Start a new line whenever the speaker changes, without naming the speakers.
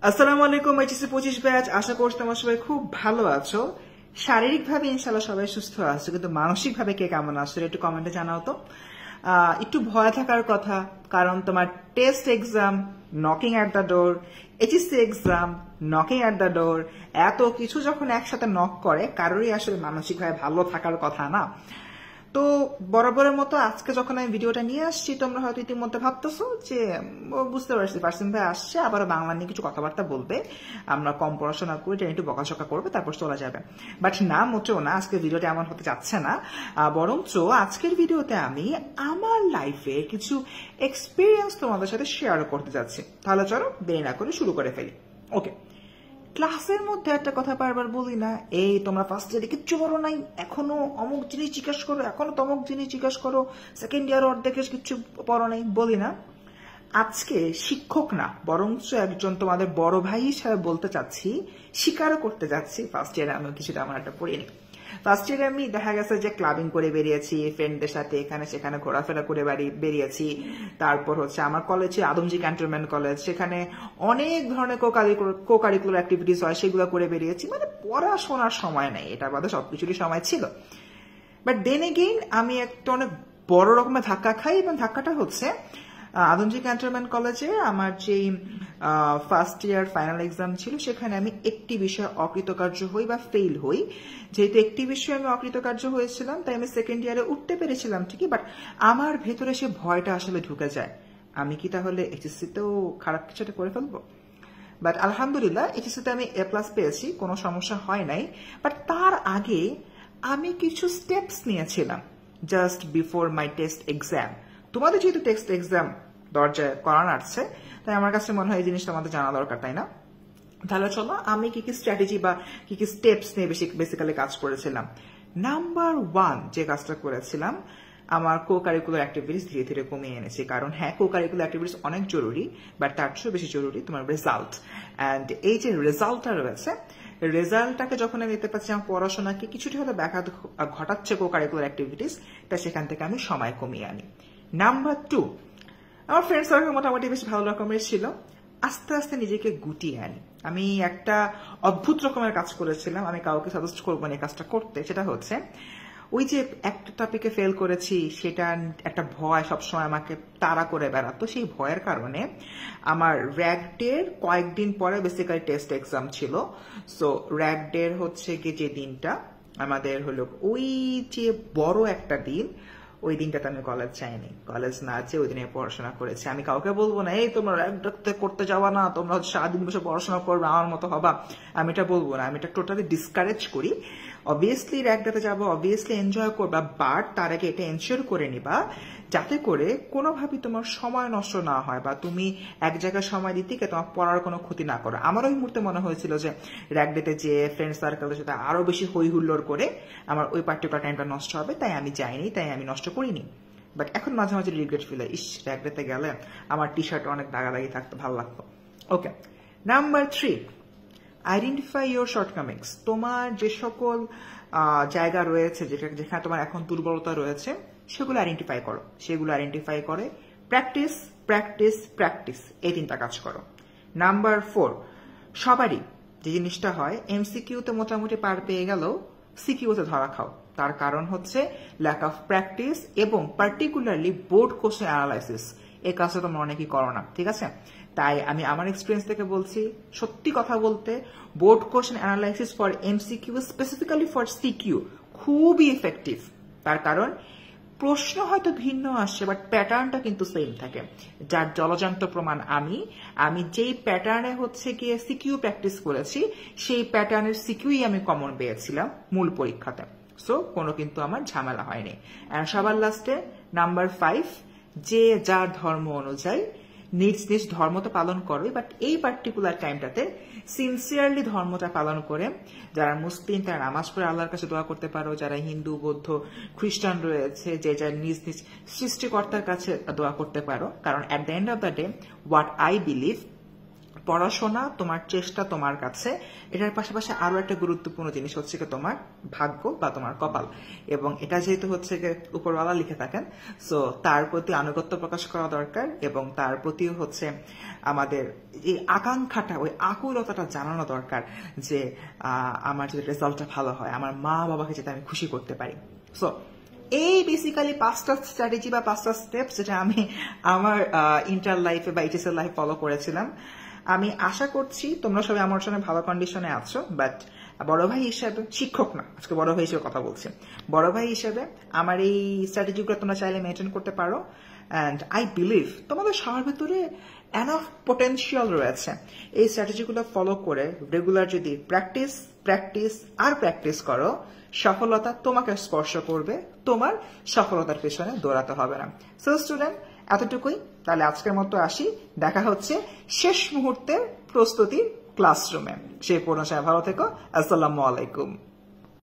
আসসালামু আলাইকুম HSC 25 batch. আশা করছি তোমরা সবাই খুব ভালো আছো। শারীরিকভাবে ইনশাআল্লাহ সবাই সুস্থ আছো, কিন্তু মানসিকভাবে কে কেমন আছো একটু কমেন্টে জানাও তো। একটু ভয় থাকার কথা, কারণ তোমার test exam knocking at the door, HSC exam knocking at the door. এত কিছু যখন একসাথে নক করে, কারোরই আসলে মানসিকভাবে ভালো থাকার কথা না। তো বরাবরের মতো আজকে যখন আমি ভিডিওটা নিয়ে আসছি, তোমরা হয়তো ইতিমধ্যে ভাবতেছো যে বুঝতে পারছি পার্সেন ভাই আসছে, আবার বাংলা নিয়ে কিছু কথাবার্তা বলবে, আমরা কম পড়াশোনা করি, এটা একটু বকাঝকা করবে, তারপর চলে যাবে। বাট না, মোটেও না, আজকের ভিডিওটা এমন হতে যাচ্ছে না। বরঞ্চ আজকের ভিডিওতে আমি আমার লাইফে কিছু এক্সপিরিয়েন্স তোমাদের সাথে শেয়ার করতে যাচ্ছি। তাহলে চলো দেরি না করে শুরু করে ফেলি। ওকে, ক্লাসের মধ্যে একটা কথা বারবার বলি না, এই তোমরা ফার্স্ট ইয়ারে কিচ্ছু পড়ো নাই, এখনো অমুক জিনিস জিজ্ঞাসা করো, এখনো তমুক জিনিস জিজ্ঞাসা করো, সেকেন্ড ইয়ার অর্ধেকে কিচ্ছু পড়ো নাই, বলি না। আজকে শিক্ষক না, বরঞ্চ একজন তোমাদের বড় ভাই হিসাবে বলতে চাচ্ছি, স্বীকারও করতে যাচ্ছি, ফার্স্ট ইয়ারে আমি কিছু তেমন একটা পড়িনি। ফার্স্ট ইয়ারে আমি দেখা গেছে যে ক্লাবিং করে বেরিয়েছি, ফ্রেন্ডদের সাথে এখানে সেখানে ঘোরাফেরা করে বেরিয়েছি। তারপর হচ্ছে আমার কলেজে আদমজি ক্যান্টনমেন্ট কলেজ, সেখানে অনেক ধরনের কো কারিকুলার অ্যাক্টিভিটিস হয়, সেগুলো করে বেরিয়েছি। মানে পড়াশোনার সময় নেই, এটা বাদে সবকিছুরই সময় ছিল। বাট দেন এগেইন আমি একটা অনেক বড় রকমের ধাক্কা খাই, এবং ধাক্কাটা হচ্ছে আদমজি ক্যান্টনমেন্ট কলেজে আমার যেই ফার্স্ট ইয়ার ফাইনাল এক্সাম ছিল, সেখানে আমি একটি বিষয়ে অকৃতকার্য হই বা ফেল হই। যেহেতু একটি বিষয়ে আমি অকৃতকার্য হয়েছিলাম, তাই আমি সেকেন্ড ইয়ারে উঠতে পেরেছিলাম ঠিকই, বাট আমার ভেতরে সে ভয়টা আসলে ঢুকে যায়, আমি কি তাহলে এইচএসসিতেও খারাপ কিছু একটা করে ফেলবো। বাট আলহামদুলিল্লাহ এইচএসসিতে আমি এ প্লাস পেয়েছি, কোনো সমস্যা হয় নাই। বাট তার আগে আমি কিছু স্টেপস নিয়েছিলাম জাস্ট বিফোর মাই টেস্ট এক্সাম। তোমাদের যেহেতু টেস্ট এক্সাম দরজায় করানো আসছে, তাই আমার কাছে মনে হয় এই জিনিসটা আমাদের জানা দরকার, তাই না? তাহলে চলো আমি কি কি স্ট্র্যাটেজি বা কি কি স্টেপস নিয়ে বেসিক্যালি কাজ করেছিলাম। নাম্বার 1 যে কাজটা করেছিলাম, আমার কো কারিকুলার অ্যাক্টিভিটিস ধীরে ধীরে কমিয়ে এনেছি। কারণ হ্যাঁ, কো কারিকুলার অ্যাক্টিভিটিস অনেক জরুরি, বাট তার চেয়েও বেশি জরুরি তোমার রেজাল্ট। অ্যান্ড এই যে রেজাল্টটা রয়েছে, রেজাল্টটাকে যখন আমি দেখতে পাচ্ছি আমার পড়াশোনাকে কিছুটা হয়তো ব্যাঘাত ঘটাচ্ছে কো কারিকুলার অ্যাক্টিভিটিস, তা সেখান থেকে আমি সময় কমিয়ে আনি। নাম্বার 2, আমার ফ্রেন্ড সার্কেল মোটামুটি বেশ ভালো রকমের ছিল, আস্তে আস্তে নিজেকে গুটিয়ে আনি। আমি একটা অদ্ভুত রকমের কাজ করেছিলাম, আমি কাউকে সাজেস্ট করবো না এই কাজটা করতে। সেটা হচ্ছে ওই যে একটা টপিকে ফেল করেছি, সেটা একটা ভয় সবসময় আমাকে তাড়া করে বেড়াতো। সেই ভয়ের কারণে আমার র্যাগ ডের কয়েকদিন পরে বেসিক্যালি টেস্ট এক্সাম ছিল। সো র্যাগ ডের হচ্ছে কি যে দিনটা আমাদের হলো, ওই যে বড় একটা দিন, ওই দিনটাতে আমি কলেজ যাইনি, কলেজ না যেয়ে ওই দিনে পড়াশোনা করেছি। আমি কাউকে বলবো না এই তোমরা র্যাগ করতে যাওয়া না, তোমরা সারাদিন বসে পড়াশোনা করবে আমার মতো হবা, আমি এটা বলবো না। আমি এটা টোটালি ডিসকারেজ করি। অবভিয়াসলি র্যাগটাতে যাবো, অবভিয়াসলি এনজয় করবা, বাট তার আগে এটা এনশিওর করে নিবা যাতে করে কোনোভাবেই তোমার সময় নষ্ট না হয়, বা তুমি এক জায়গায় সময় দিতে গিয়ে তোমার পড়ার কোনো ক্ষতি না করো। আমার ওই মুহূর্তে মনে হয়েছিল যে র্যাগডেতে যে ফ্রেন্ড সার্কেলের সাথে আরো বেশি হই হুল্লোড় করে আমার ওই পার্টিকুলার টাইমটা নষ্ট হবে, তাই আমি যাইনি, তাই আমি নষ্ট করিনি। বাট এখন মাঝে মাঝে রিগ্রেট ফিল হয়, ইস র্যাগডেতে গেলে আমার টি শার্ট অনেক দাগাদাগি থাকতো, ভালো লাগতো। ওকে, নাম্বার 3, আইডেন্টিফাই ইউর শর্টকামিংস। তোমার যে সকল জায়গা রয়েছে যেখানে তোমার এখন দুর্বলতা রয়েছে, সেগুলো আইডেন্টিফাই করো। সেগুলো আইডেন্টিফাই করে প্র্যাকটিস প্র্যাকটিস প্র্যাকটিস, এই 3টা কাজ করো। নাম্বার 4, সবারই যে জিনিসটা হয়, এমসিকিউতে মোটামুটি পার পেয়ে গেলেও সিকিউতে ধরা খাও। তার কারণ হচ্ছে ল্যাক অফ প্র্যাকটিস, এবং পার্টিকুলারলি বোর্ড কোশ্চেন অ্যানালাইসিস। এই কাজটা তোমরা অনেকেই করো না, ঠিক আছে? তাই আমি আমার এক্সপিরিয়েন্স থেকে বলছি, সত্যি কথা বলতে board question analysis for MCQ, specifically for CQ, খুবই ইফেক্টিভ। তার কারণ প্রশ্ন হয়তো ভিন্ন আসছে, বাট প্যাটার্নটা কিন্তু সেম থাকে। যার জলজান্ত প্রমাণ আমি যেই প্যাটার্নে হচ্ছে গিয়ে সিকিউ প্র্যাকটিস করেছি, সেই প্যাটার্নের সিকিউই আমি কমন পেয়েছিলাম মূল পরীক্ষাতে। সো কোনো কিন্তু আমার ঝামেলা হয়নি। আর সবার লাস্টে নাম্বার 5, যে যার ধর্ম অনুযায়ী নিজ নিজ ধর্মটা পালন করো, বাট এই পার্টিকুলার টাইমটাতে সিনসিয়ারলি ধর্মটা পালন করে। যারা মুসলিম তারা নামাজ পড়ে আল্লাহর কাছে দোয়া করতে পারো, যারা হিন্দু বৌদ্ধ খ্রিস্টান রয়েছে যে যার নিজ নিজ সৃষ্টিকর্তার কাছে দোয়া করতে পারো। কারণ at the end of the day what I believe, পড়াশোনা, তোমার চেষ্টা তোমার কাছে, এটার পাশাপাশি আরো একটা গুরুত্বপূর্ণ জিনিস হচ্ছে কি তোমার ভাগ্য বা তোমার কপাল। এবং এটা যেহেতু হচ্ছে কি উপরওয়ালা লিখে থাকেন, সো তার প্রতি আনুগত্য প্রকাশ করা দরকার এবং তার প্রতি হচ্ছে আমাদের এই আকাঙ্ক্ষাটা, ওই আকুলতাটা জানানো দরকার যে আমার যদি রেজাল্টটা ভালো হয়, আমার মা বাবাকে যাতে আমি খুশি করতে পারি। সো এই বেসিক্যালি 5টা স্ট্র্যাটেজি বা 5টা স্টেপস যেটা আমি আমার ইন্টার লাইফে বা এইচএসএল লাইফে ফলো করেছিলাম। আমি আশা করছি তোমরা সবাই আমার সঙ্গে ভালো কন্ডিশনে আছো, বাট বড় ভাই হিসেবে, শিক্ষক না, আজকে বড় ভাই হিসেবে কথা বলছি, বড় ভাই হিসেবে আমার এই স্ট্র্যাটেজিগুলো তোমরা চাইলে মেনটেন করতে পারো। অ্যান্ড আই বিলিভ তোমাদের সবার ভিতরে এনাফ পটেনশিয়াল রয়েছে। এই স্ট্র্যাটেজিগুলো ফলো করে রেগুলার যদি প্র্যাকটিস করো, সফলতা তোমাকে স্পর্শ করবে, তোমার সফলতার পেছনে দৌড়াতে হবে না। সো স্টুডেন্ট, এতটুকুই, তাহলে আজকের মতো আসি। দেখা হচ্ছে শেষ মুহূর্তের প্রস্তুতির ক্লাসরুমে। সেই পর্যন্ত ভালো থেকো। আসসালামু আলাইকুম।